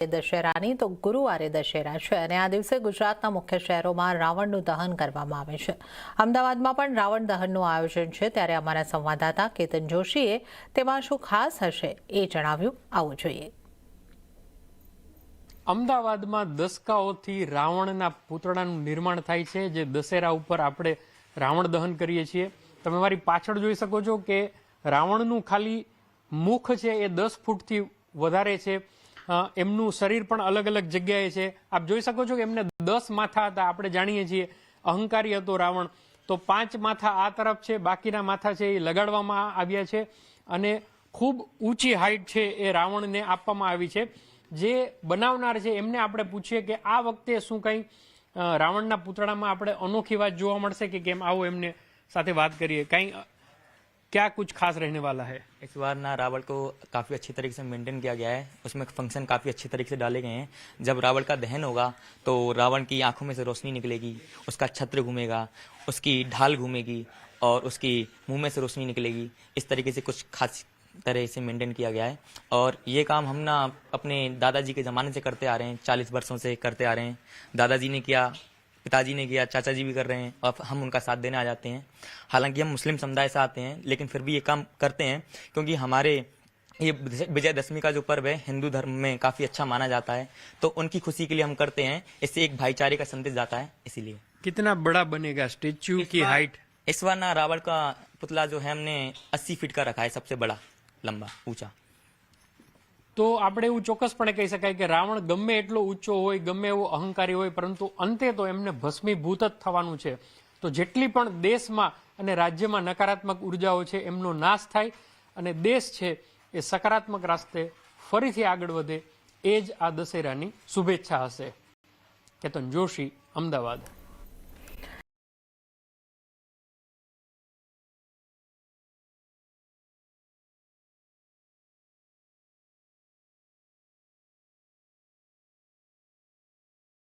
દશેરાની તો ગુરુવારે દશેરા છે અને આ દિવસે ગુજરાતના મુખ્ય શહેરોમાં રાવણનું દહન કરવામાં આવે છે. અમદાવાદમાં પણ રાવણ દહનનું આયોજન છે. ત્યારે અમારા સંવાદદાતા કેતન જોશીએ તેમાં શું ખાસ હશે એ જણાવ્યું. આવું જોઈએ. અમદાવાદમાં દસકાઓથી રાવણના પૂતળાનું નિર્માણ થાય છે, જે દશેરા ઉપર આપણે રાવણ દહન કરીએ છીએ. તમે મારી પાછળ જોઈ શકો છો કે રાવણનું ખાલી મુખ છે એ 10 ફૂટથી વધારે છે. એમનું શરીર પણ અલગ અલગ જગ્યાએ છે. આપ જોઈ શકો છો કે એમને 10 માથા હતા. આપણે જાણીએ છીએ અહંકારી હતો રાવણ, તો 5 માથા આ તરફ છે, બાકીના માથા છે એ લગાડવામાં આવ્યા છે અને ખૂબ ઊંચી હાઈટ છે એ રાવણને આપવામાં આવી છે. જે બનાવનાર છે એમને આપણે પૂછીએ કે આ વખતે શું કંઈ રાવણના પૂતળામાં આપણે અનોખી વાત જોવા મળશે કે કેમ. આવો એમને સાથે વાત કરીએ. કંઈ क्या कुछ खास रहने वाला है? इस बार ना रावण को काफ़ी अच्छी तरीके से मेंटेन किया गया है. उसमें फंक्शन काफ़ी अच्छी तरीके से डाले गए हैं. जब रावण का दहन होगा तो रावण की आंखों में से रोशनी निकलेगी, उसका छत्र घूमेगा, उसकी ढाल घूमेगी और उसकी मुंह में से रोशनी निकलेगी. इस तरीके से कुछ खास तरह से मेंटेन किया गया है. और ये काम हम ना अपने दादाजी के ज़माने से करते आ रहे हैं, 40 वर्षों से करते आ रहे हैं. दादाजी ने किया, पिताजी ने किया, चाचा जी भी कर रहे हैं और हम उनका साथ देने आ जाते हैं. हालांकि हम मुस्लिम समुदाय से आते हैं, लेकिन फिर भी ये काम करते हैं क्योंकि हमारे ये विजयदशमी का जो पर्व है हिंदू धर्म में काफ़ी अच्छा माना जाता है. तो उनकी खुशी के लिए हम करते हैं. इससे एक भाईचारे का संदेश जाता है. इसीलिए कितना बड़ा बनेगा स्टेच्यू की हाइट? इस बार ना रावण का पुतला जो है हमने 80 फीट का रखा है, सबसे बड़ा, लंबा, ऊंचा. તો આપણે એવું ચોક્કસપણે કહી શકાય કે રાવણ ગમે એટલો ઊંચો હોય, ગમે એવો અહંકારી હોય, પરંતુ અંતે તો એમને ભસ્મીભૂત જ થવાનું છે. તો જેટલી પણ દેશમાં અને રાજ્યમાં નકારાત્મક ઉર્જાઓ છે એમનો નાશ થાય અને દેશ છે એ સકારાત્મક રસ્તે ફરીથી આગળ વધે, એ જ આ દશેરાની શુભેચ્છા હશે. કેતન જોશી, અમદાવાદ.